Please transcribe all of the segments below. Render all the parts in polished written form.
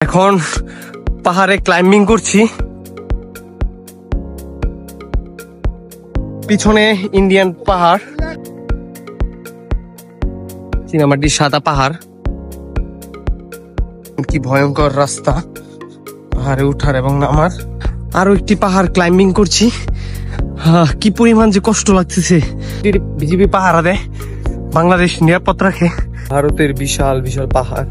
এখন পাহাড়ে ক্লাইম্বিং করছি। পিছনে ইন্ডিয়ান পাহাড়, চীনামাটির সাদা পাহাড়। কি ভয়ঙ্কর রাস্তা পাহাড়ে উঠার এবং নামার। আরো একটি পাহাড় ক্লাইম্বিং করছি। কি পরিমাণ যে কষ্ট লাগতেছে। বিজিবি পাহারা দেয়, বাংলাদেশ নিরাপদ রাখে। ভারতের বিশাল বিশাল পাহাড়।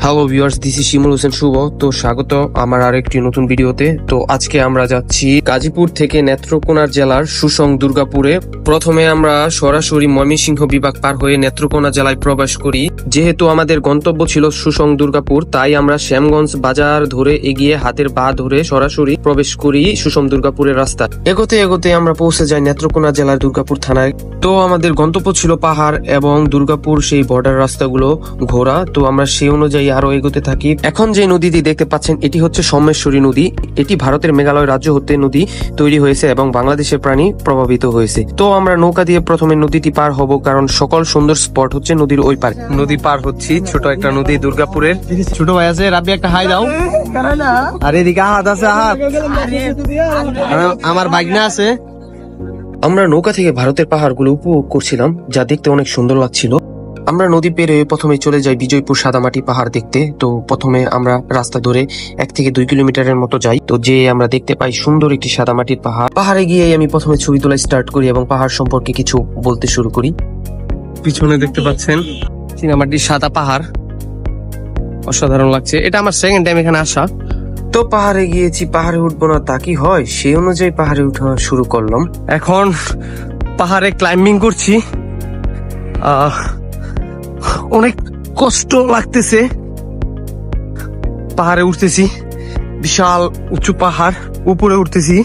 হ্যালো ভিউয়ার্স, দিস ইজ শিমুল হোসেন শুভ। তো স্বাগত আমার আরেকটি নতুন ভিডিওতে। তো আজকে আমরা যাচ্ছি গাজীপুর থেকে নেত্রকোনা জেলার সুসং দুর্গাপুরে। প্রথমে আমরা সরাসরি ময়মনসিংহ বিভাগ পার হয়ে নেত্রকোনা জেলায় প্রবেশ করি। যেহেতু আমাদের গন্তব্য ছিল সুসং দুর্গাপুর, তাই আমরা শ্যামগঞ্জ বাজার ধরে এগিয়ে হাতের পা ধরে সরাসরি প্রবেশ করি সুসং দুর্গাপুরের রাস্তা। এগোতে এগোতে আমরা পৌঁছে যাই নেত্রকোনা জেলার দুর্গাপুর থানায়। তো আমাদের গন্তব্য ছিল পাহাড় এবং দুর্গাপুর সেই বর্ডার রাস্তাগুলো ঘোরা। তো আমরা সেই অনুযায়ী আরো এগোতে থাকি। এখন যে নদীটি দেখতে পাচ্ছেন এটি হচ্ছে সোমেশ্বরী নদী। এটি ভারতের মেঘালয় রাজ্য হতে নদী তৈরি হয়েছে এবং বাংলাদেশের প্রাণী প্রভাবিত হয়েছে। তো আমরা নৌকা দিয়ে প্রথমে নদীটি পার হব, কারণ সকল সুন্দর স্পট হচ্ছে নদীর ওই পারে। নদী পার হচ্ছি, ছোট একটা নদী দুর্গাপুরের। ছোট ভাই আছে, রাবি একটা হাই দাও। আর এদিকে আহাত আছে, আহাত আমার ভাগনা আছে। আমরা নৌকা থেকে ভারতের পাহাড়গুলো উপভোগ করছিলাম, যা দেখতে অনেক সুন্দর লাগছিল। আমরা নদী পেরিয়ে প্রথমে চলে যাই বিজয়পুর সাদামাটি পাহাড় দেখতে। তো প্রথমে আমরা রাস্তা ধরে 1 থেকে 2 কিলোমিটারের মতো যাই। তো যে আমরা দেখতে পাই সুন্দর একটি সাদামাটির পাহাড়। পাহাড়ে গিয়ে আমি প্রথমে ছবি তোলা স্টার্ট করি এবং পাহাড় সম্পর্কে কিছু বলতে শুরু করি। পিছনে দেখতে পাচ্ছেন চীনামাটির সাদা পাহাড়, অসাধারণ লাগছে। এটা আমার সেকেন্ড টাইম এখানে আসা। তো পাহাড়ে গিয়েছি, পাহাড়ে উঠবো না তা কি হয়, সেই অনুযায়ী পাহাড়ে উঠা শুরু করলাম। এখন পাহাড়ে ক্লাইম্বিং করছি। অনেক কষ্ট লাগতেছে। পাহাড়ে উঠতেছি, বিশাল উঁচু পাহাড়, উপরে উঠতেছি,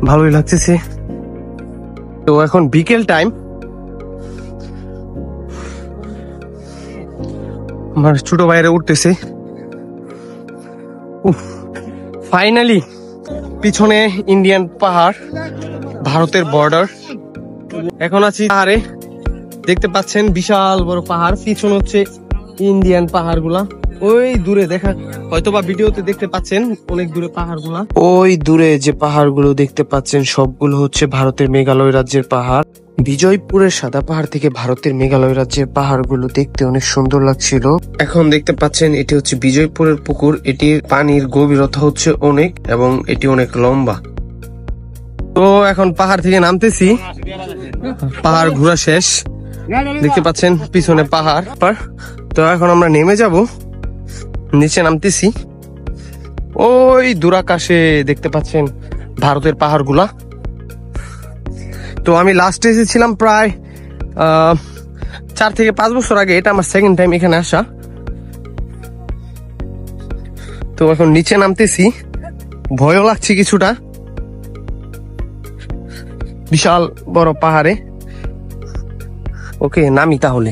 ভালোই লাগতেছে। তো এখন বিকেল টাইম, আমার ছোট ভাইরা উঠতেছে। ফাইনালি পিছনে ইন্ডিয়ান পাহাড়, ভারতের বর্ডার। এখন আছি পাহাড়ে, দেখতে পাচ্ছেন বিশাল বড় পাহাড়। পিছনে হচ্ছে ইন্ডিয়ান পাহাড় গুলা, ওই দূরে দেখা হয়তোবা ভিডিওতে দেখতে পাচ্ছেন অনেক দূরে পাহাড় গুলা। ওই দূরে যে পাহাড় গুলো দেখতে পাচ্ছেন সবগুলো হচ্ছে ভারতের মেঘালয় রাজ্যের পাহাড়। বিজয়পুরের সাদা পাহাড় থেকে ভারতের মেঘালয় রাজ্যের পাহাড়গুলো দেখতে অনেক সুন্দর লাগছিল। এখন দেখতে পাচ্ছেন এটি হচ্ছে বিজয়পুরের পুকুর। এটির পানির গভীরতা হচ্ছে অনেক এবং এটি অনেক লম্বা। তো এখন পাহাড় থেকে নামতেছি, পাহাড় ঘোরা শেষ। দেখতে পাচ্ছেন পিছনে পাহাড়। তো এখন আমরা নেমে যাব, নিচে নামতেছি। ওই দূরাকাশে দেখতে পাচ্ছেন ভারতের পাহাড়গুলা। তো আমি লাস্টে এসেছিলাম প্রায় 4 থেকে 5 বছর আগে। এটা আমার সেকেন্ড টাইম এখানে আসা। তো এখন নিচে নামতেছি, ভয়ও লাগছে কিছুটা, বিশাল বড় পাহাড়ে। ওকে, নামি তাহলে।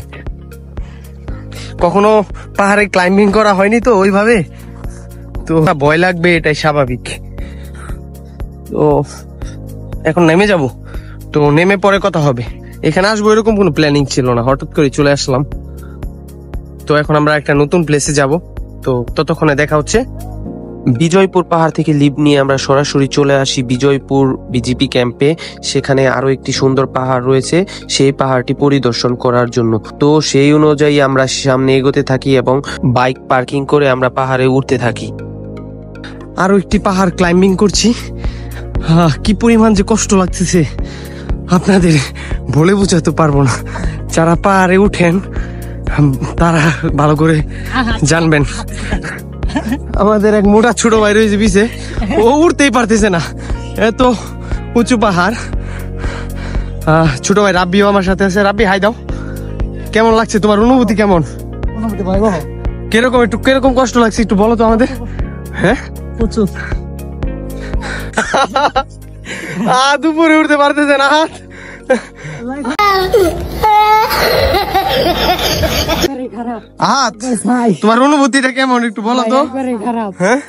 কখনো পাহাড়ে ক্লাইম্বিং করা হয়নি তো ওইভাবে, তো ভয় লাগবে, এটাই স্বাভাবিক। তো এখন নেমে যাব। তো নেমে পরে কথা হবে। এখানে আসবো এরকম কোনো প্ল্যানিং ছিল না, হঠাৎ করে চলে আসলাম। তো এখন আমরা একটা নতুন প্লেসে যাব। তো ততক্ষণে দেখা হচ্ছে। বিজয়পুর পাহাড় থেকে লিভ নিয়ে আমরা সরাসরি চলে আসি বিজয়পুর বিজিপি ক্যাম্পে। সেখানে আরো একটি সুন্দর পাহাড় রয়েছে, সেই পাহাড়টি পরিদর্শন করার জন্য। তো সেই অনুযায়ী আমরা সামনে এগোতে থাকি এবং বাইক পার্কিং করে আমরা পাহাড়ে উঠতে থাকি। আরো একটি পাহাড় ক্লাইম্বিং করছি। কি পরিমাণ যে কষ্ট লাগতেছে আপনাদের বলে বোঝাতে পারবো না। যারা পাহাড়ে উঠেন তারা ভালো করে জানবেন। আমাদের এক মোটা ছোট ভাই রয়েছে পিছে, ও উঠতেই পারতেছে না, এত উঁচু পাহাড়। ছোট ভাই রাব্বিও আমার সাথে আছে। রাব্বি, হাই দাও। কেমন লাগছে, তোমার অনুভূতি কেমন? কিরকম কষ্ট লাগছে একটু বলো তো আমাদের। হ্যাঁ, প্রচুর। দুপুরে উঠতে পারতেছে না। তোমার অনুভূতিটা কেমন একটু বলো তো। হ্যাঁ,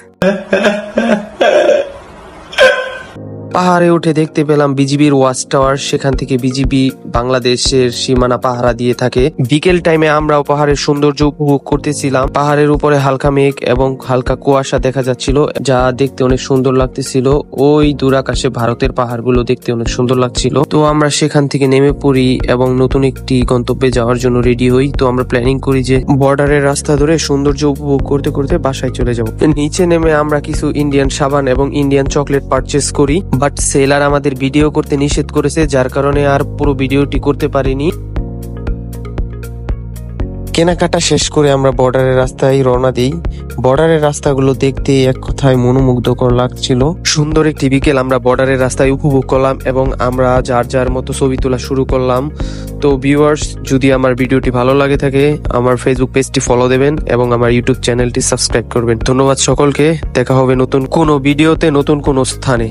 পাহাড়ে উঠে দেখতে পেলাম বিজিবির ওয়াচ টাওয়ার, সেখান থেকে বিজিবি বাংলাদেশের সীমানা পাহারা দিয়ে থাকে। বিকেল টাইমে আমরাও পাহাড়ের সৌন্দর্য উপভোগ করতেছিলাম। পাহাড়ের উপরে হালকা মেঘ এবং হালকা কুয়াশা দেখা যাচ্ছিল, যা দেখতে অনেক সুন্দর লাগতেছিল। ওই দূর আকাশে ভারতের পাহাড়গুলো দেখতে অনেক সুন্দর লাগছিল। তো আমরা সেখান থেকে নেমে পড়ি এবং নতুন একটি গন্তব্যে যাওয়ার জন্য রেডি হই। তো আমরা প্ল্যানিং করি যে বর্ডারের রাস্তা ধরে সৌন্দর্য উপভোগ করতে করতে বাসায় চলে যাব। নিচে নেমে আমরা কিছু ইন্ডিয়ান সাবান এবং ইন্ডিয়ান চকলেট পারচেস করি, বাট সেলার আমাদের ভিডিও করতে নিষেধ করেছে, যার কারণে আর পুরো ভিডিওটি করতে পারিনি। কেনাকাটা শেষ করে আমরা বর্ডারের রাস্তায় রওনা দিই। বর্ডারের রাস্তাগুলো দেখতে এক কথায় মনোমুগ্ধকর লাগছিল। সুন্দর একটি বিকেল আমরা বর্ডারের রাস্তায় উপভোগ করলাম এবং আমরা যার যার মতো ছবি তোলা শুরু করলাম। তো ভিউয়ার্স, যদি আমার ভিডিওটি ভালো লাগে থাকে আমার ফেসবুক পেজটি ফলো দেবেন এবং আমার ইউটিউব চ্যানেলটি সাবস্ক্রাইব করবেন। ধন্যবাদ সকলকে। দেখা হবে নতুন কোনো ভিডিওতে, নতুন কোনো স্থানে।